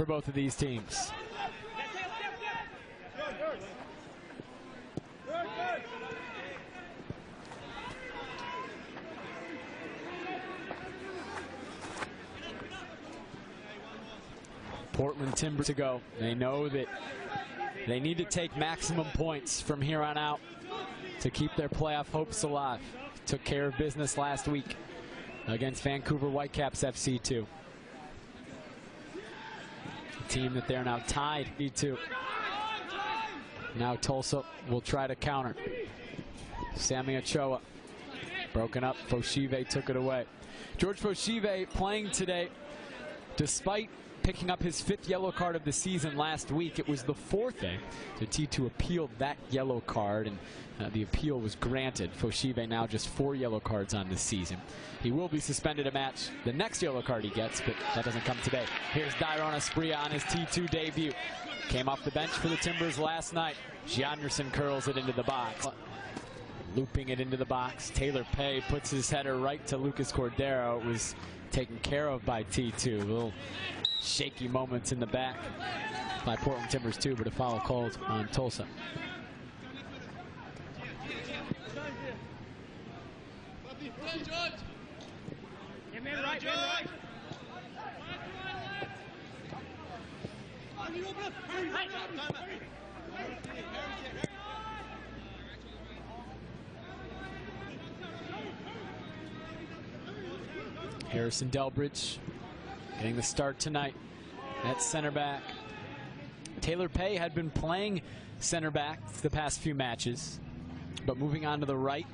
for both of these teams. Portland Timbers to go. They know that they need to take maximum points from here on out to keep their playoff hopes alive. Took care of business last week against Vancouver Whitecaps FC2. A team that they're now tied E2. Now Tulsa will try to counter. Sammy Ochoa broken up. Fochive took it away. George Fochive playing today despite picking up his 5th yellow card of the season last week. It was the 4th day. So T2 appealed that yellow card, and the appeal was granted. Fochive now just 4 yellow cards on this season. He will be suspended a match the next yellow card he gets, but that doesn't come today. Here's Dairon Asprilla on his T2 debut. Came off the bench for the Timbers last night. Gianderson curls it into the box. Looping it into the box. Taylor Pay puts his header right to Lucas Cordero. It was taken care of by T2. A little shaky moments in the back by Portland Timbers 2, but a foul called on Tulsa. Harrison Delbridge getting the start tonight at center back. Taylor Pay had been playing center back the past few matches, but moving on to the right,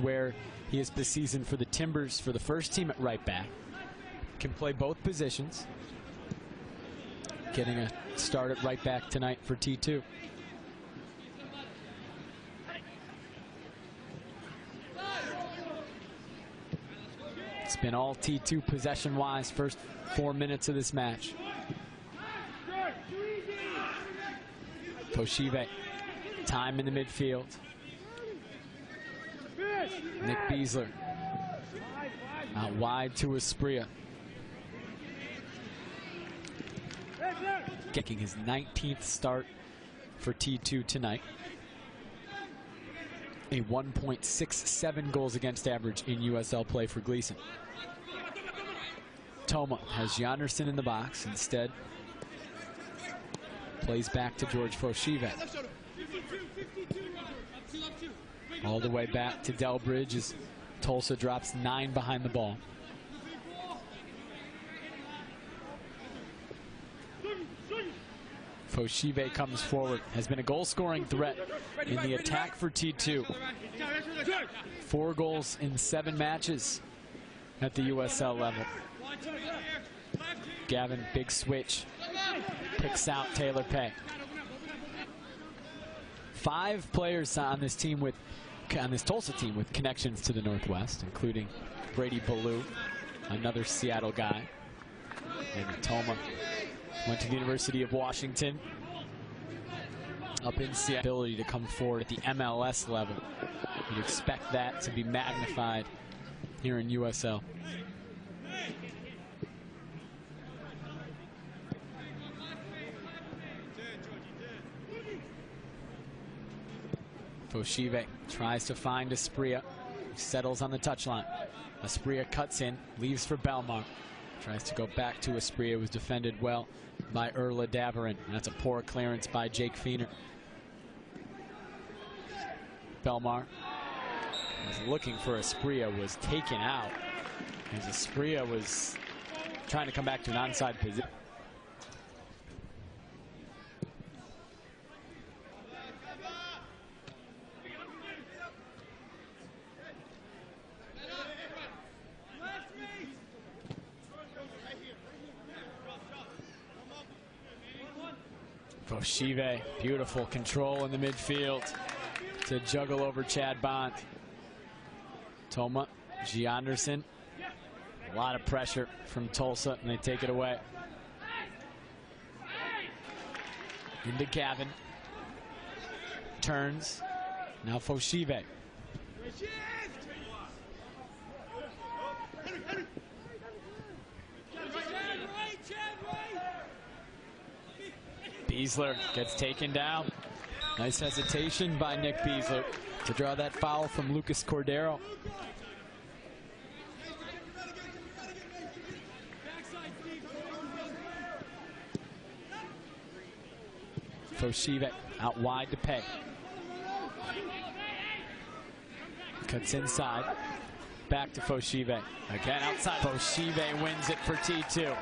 where he is this season for the Timbers for the first team at right back. Can play both positions. Getting a start at right back tonight for T2. It's been all T2 possession-wise first 4 minutes of this match. Fochive, time in the midfield. Nick Beasler out wide to Asprilla. Getting his 19th start for T2 tonight. A 1.67 goals against average in USL play for Gleason. Toma has Gianderson in the box. Instead, plays back to George Fochive. All the way back to Delbridge as Tulsa drops 9 behind the ball. Fochive comes forward, has been a goal-scoring threat in the attack for T2. 4 goals in 7 matches at the USL level. Gavin, big switch, picks out Taylor Pay. 5 players on this team on this Tulsa team with connections to the Northwest, including Brady Ballou, another Seattle guy, and Toma. Went to the University of Washington. Up in Seattle, ability to come forward at the MLS level. You'd expect that to be magnified here in USL. Fochive tries to find Asprilla. Settles on the touchline. Asprilla cuts in, leaves for Belmar. Tries to go back to Asprilla, was defended well by Erla Davarin. That's a poor clearance by Jake Feener. Belmar was looking for Asprilla, was taken out as Asprilla was trying to come back to an onside position. Fochive, beautiful control in the midfield to juggle over Chad Bond. Toma, Gianderson, a lot of pressure from Tulsa, and they take it away. Into Gavin, turns, now Fochive. Beasler gets taken down. Nice hesitation by Nick Beasler to draw that foul from Lucas Cordero. Fochive out wide to Pay. Cuts inside. Back to Fochive. Again outside. Fochive wins it for T2.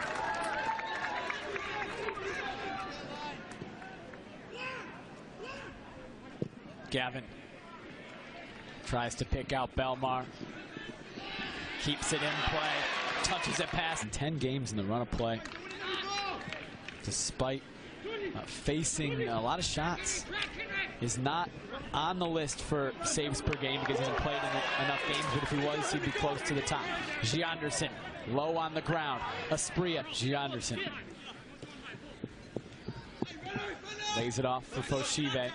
Gavin tries to pick out Belmar. Keeps it in play. Touches it past. 10 games in the run of play. Despite facing a lot of shots, is not on the list for saves per game because he hasn't played enough games, but if he was, he'd be close to the top. Gianderson, low on the ground. Aspria, Gianderson. Lays it off for Fochive.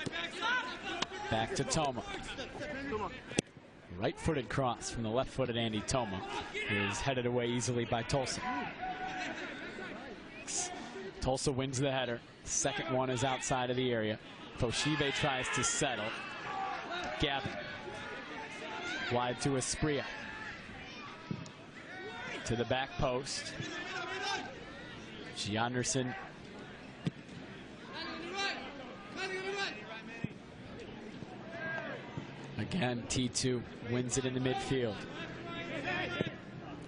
Back to Toma. Right-footed cross from the left-footed Andy Toma is headed away easily by Tulsa. Tulsa wins the header. Second one is outside of the area. Fochive tries to settle. Gavin. Wide to Aspria. To the back post. Gianderson. Again, T2 wins it in the midfield.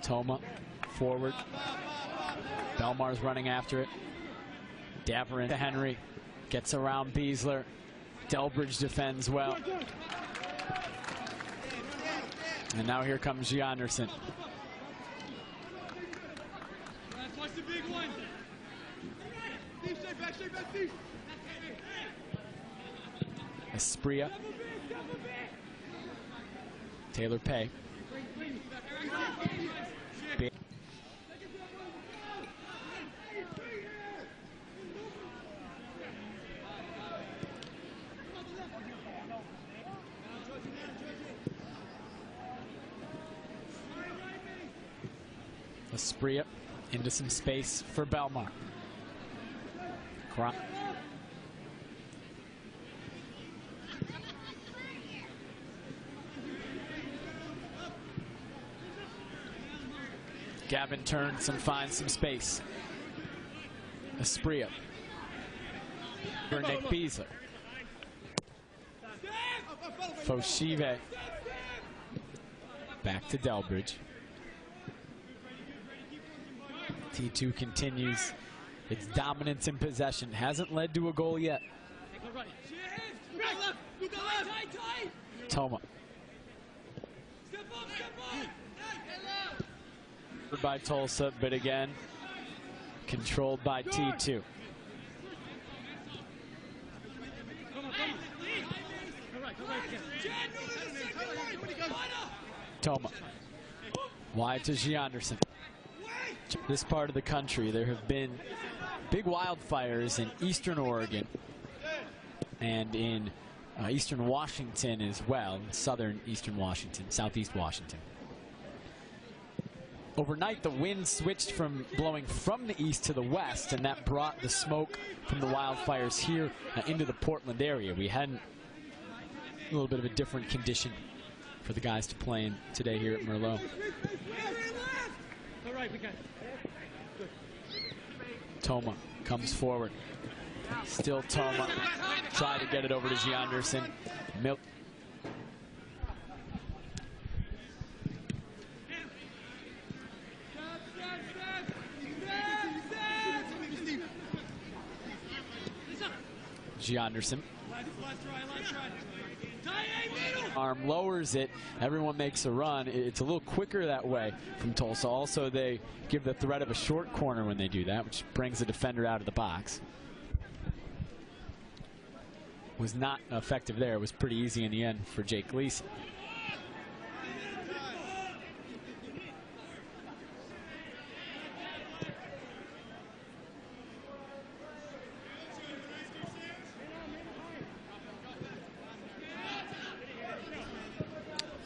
Toma forward. Belmar's running after it. Davarin to Henry. Gets around Beasler. Delbridge defends well. And now here comes Gianderson. Aspria. Taylor Pay. Aspria into some space for Belmar. Gavin turns and finds some space. Aspria for Nick Beasler. Fochive back to Delbridge. T2 continues its dominance in possession. Hasn't led to a goal yet. Toma. By Tulsa, but again, controlled by T2. Toma. Wide to Gianderson. This part of the country, there have been big wildfires in eastern Oregon and in eastern Washington as well, southern eastern Washington, southeast Washington. Overnight, the wind switched from blowing from the east to the west, and that brought the smoke from the wildfires here into the Portland area. We had a little bit of a different condition for the guys to play in today here at Merlot. Toma comes forward. Still Toma. Try to get it over to Gianderson. Gianderson. Arm lowers it. Everyone makes a run. It's a little quicker that way from Tulsa. Also, they give the threat of a short corner when they do that, which brings the defender out of the box. Was not effective there. It was pretty easy in the end for Jake Gleason.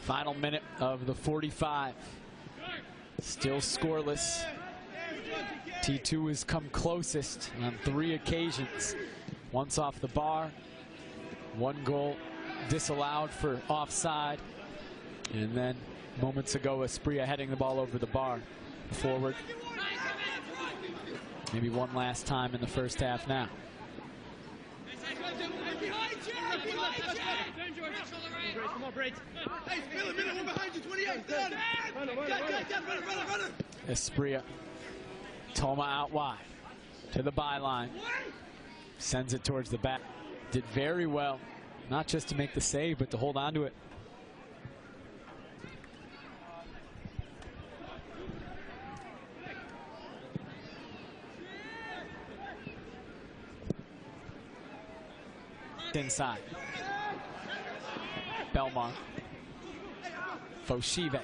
Final minute of the 45. Still scoreless. T2 has come closest on 3 occasions once off the bar. One goal disallowed for offside. And then moments ago, Espria heading the ball over the bar. Forward. Maybe one last time in the first half now. Espria. Toma out wide to the byline. Sends it towards the back. Did very well, not just to make the save, but to hold on to it. Inside. Belmar. Fochive.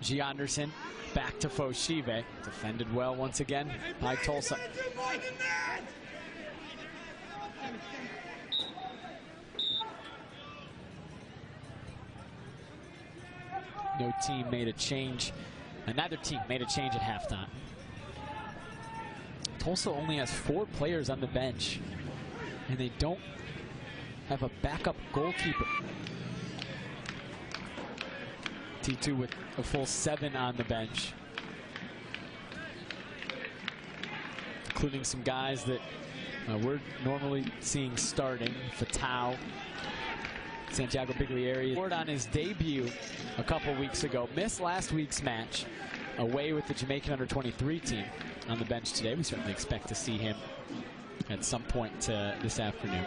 G. Anderson back to Fochive. Defended well once again by Tulsa. No team made a change. Neither team made a change at halftime. Tulsa only has 4 players on the bench, and they don't have a backup goalkeeper. T2 with a full 7 on the bench, including some guys that we're normally seeing starting. Fatau, Santiago Biglieri scored on his debut a couple weeks ago. Missed last week's match away with the Jamaican under-23 team. On the bench today. We certainly expect to see him at some point this afternoon.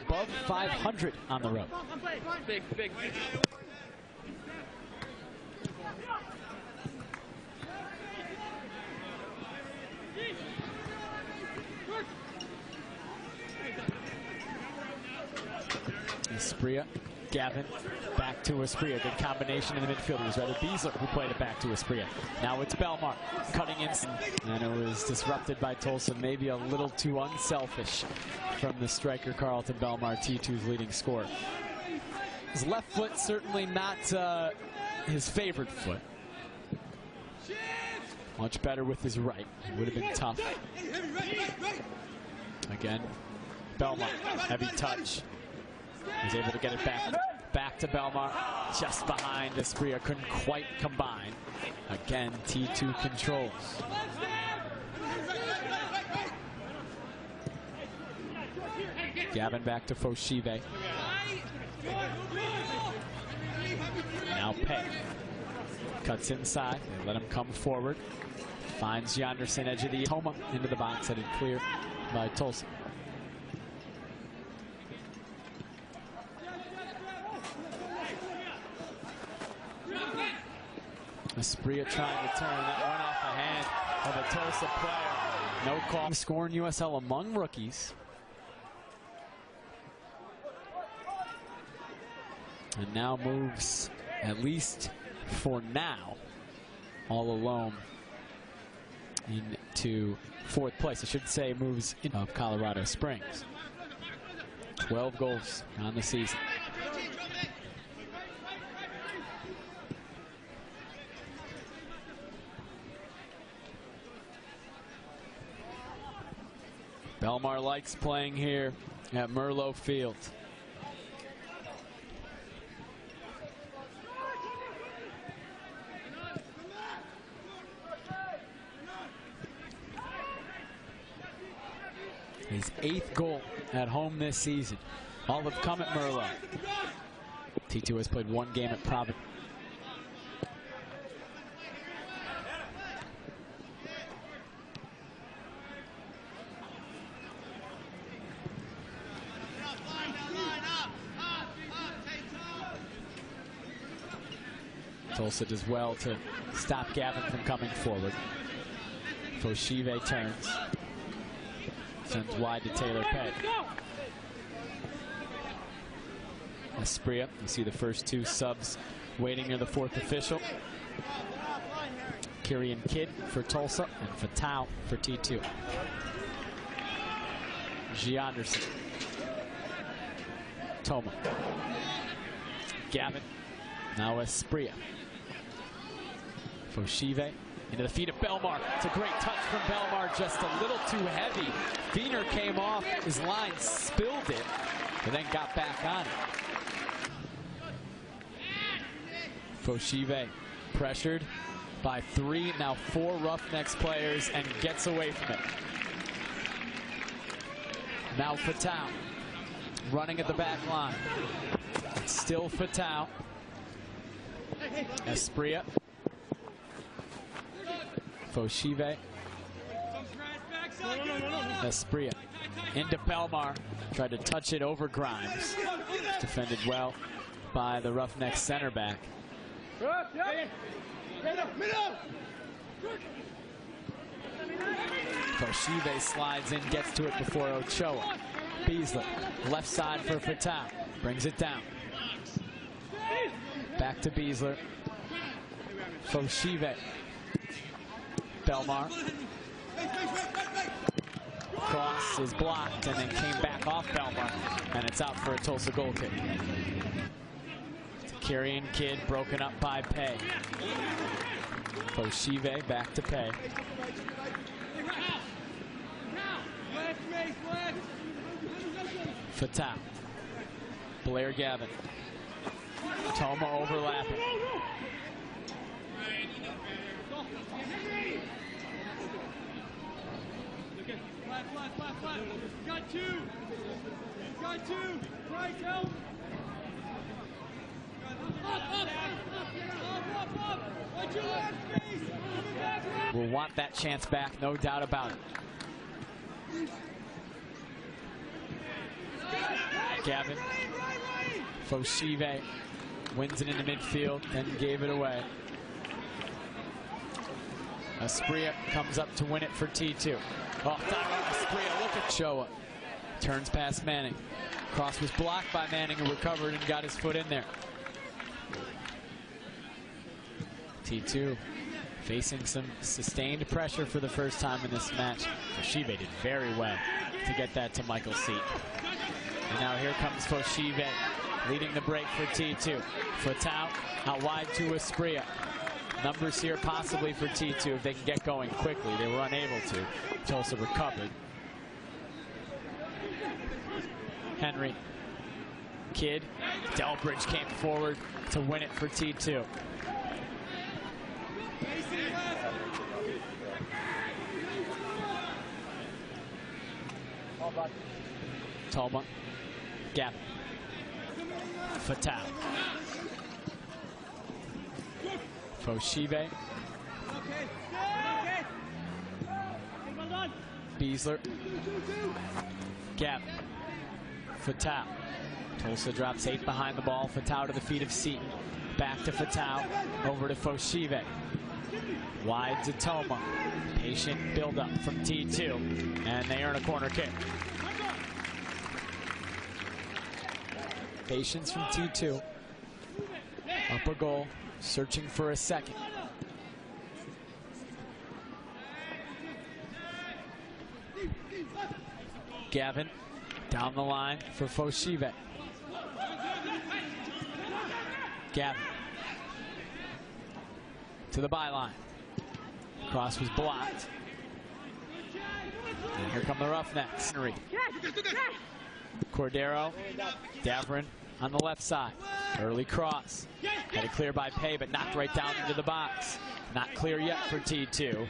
Above 500 on the road. Big. Espria, Gavin, back to Espria. Good combination in the midfield. It was rather Beasler who played it back to Espria. Now it's Belmar cutting in, and it was disrupted by Tulsa. Maybe a little too unselfish from the striker Carlton Belmar, T2's leading scorer. His left foot certainly not his favorite foot. Much better with his right. It would have been tough. Again, Belmar, heavy touch. He's able to get it back to Belmar, just behind Espria, couldn't quite combine. Again, T2 controls. Gavin back to Fochive. Now Pei cuts inside. They let him come forward. Finds Yanderson, edge of the Toma into the box, headed clear by Tulsa. Espria trying to turn that one off the hand of a Tulsa player. No call. Scoring USL among rookies. And now moves, at least for now, all alone into 4th place. I should say moves in of Colorado Springs. 12 goals on the season. Belmar likes playing here at Merlot Field. His 8th goal at home this season. All have come at Merlot. T2 has played 1 game at Providence. Tulsa does well to stop Gavin from coming forward. Fochive turns. Sends wide to Taylor Pei. Espria, you see the first 2 subs waiting near the 4th official. Kyrian Kidd for Tulsa and Fatau for T2. G. Anderson. Toma. Gavin. Now Espria. Fochive. Into the feet of Belmar. It's a great touch from Belmar, just a little too heavy. Fiener came off, his line spilled it, and then got back on it. Fochive pressured by 3, now 4 Roughnecks players, and gets away from it. Now Fatau running at the back line. Still Fatau. Espria. Fochive. Espria. Into Belmar. Tried to touch it over Grimes. Defended well by the Roughnecks center back. Fochive slides in, gets to it before Ochoa. Beasley, left side for Fatau. Brings it down. Back to Beasler. Fochive. Belmar. Cross is blocked and then came back off Belmar. And it's out for a Tulsa goal kick. Carrying Kid broken up by Pay. Fochive back to Pay. Fatau. Blair Gavin. Toma overlapping. Got two. Price help. Will want that chance back, no doubt about it. Gavin. Fochive wins it into midfield, then gave it away. Espria comes up to win it for T2. Oh, Espria, look at Showa. Turns past Manning. Cross was blocked by Manning, who recovered and got his foot in there. T2 facing some sustained pressure for the first time in this match. Fochive did very well to get that to Michael Seat. And now here comes Fochive leading the break for T2. Fatau out wide to Espria. Numbers here possibly for T2 if they can get going quickly. They were unable to. Tulsa recovered. Henry. Kidd. Delbridge came forward to win it for T2. Toma. Gavin. Fatau. Fochive. Beasler. Gavin. Fatau. Tulsa drops 8 behind the ball. Fatau to the feet of Seaton. Back to Fatau. Over to Fochive. Wide to Toma. Patient build-up from T2. And they earn a corner kick. Patience from T2. Up a goal. Searching for a second. Gavin down the line for Fochive. Gavin to the byline. Cross was blocked. And here come the Roughnecks. Henry. Cordero. Davrin on the left side. Early cross. Had it clear by Pay, but knocked right down into the box. Not clear yet for T2.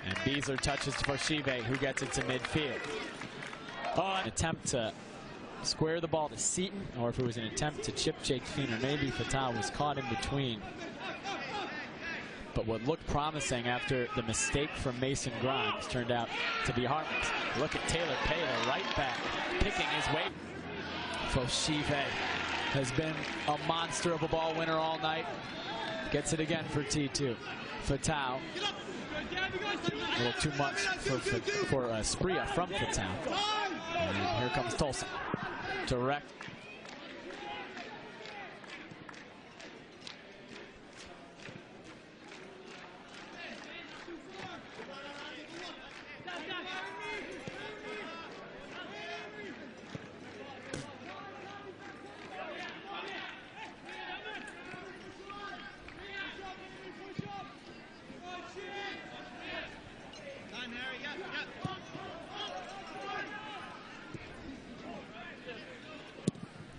And Beasler touches to Fochive, who gets it to midfield. Oh, an attempt to square the ball to Seaton, or if it was an attempt to chip Jake Fiener, maybe Fatau was caught in between. But what looked promising after the mistake from Mason Grimes turned out to be harmless. Look at Taylor Pay, the right back, picking his way. Fochive has been a monster of a ball winner all night. Gets it again for T2. Fatau. A little too much for Espria from Fatau. And here comes Tulsa. Direct.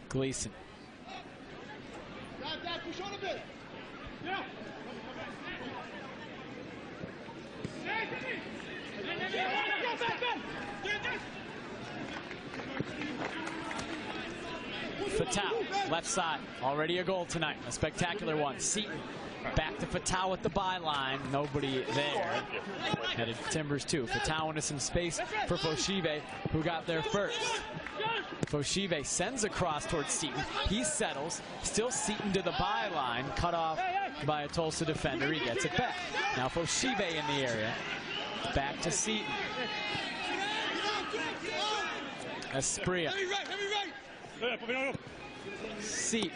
Gleason. Fatau, left side, already a goal tonight, a spectacular one. Seaton back to Fatau at the byline, nobody there. Headed Timbers2. Fatau into some space for Fochive, who got there first. Fochive sends across towards Seaton. He settles, still Seaton to the byline, cut off by a Tulsa defender. He gets it back. Now Fochive in the area, back to Seaton. Espria. Seaton.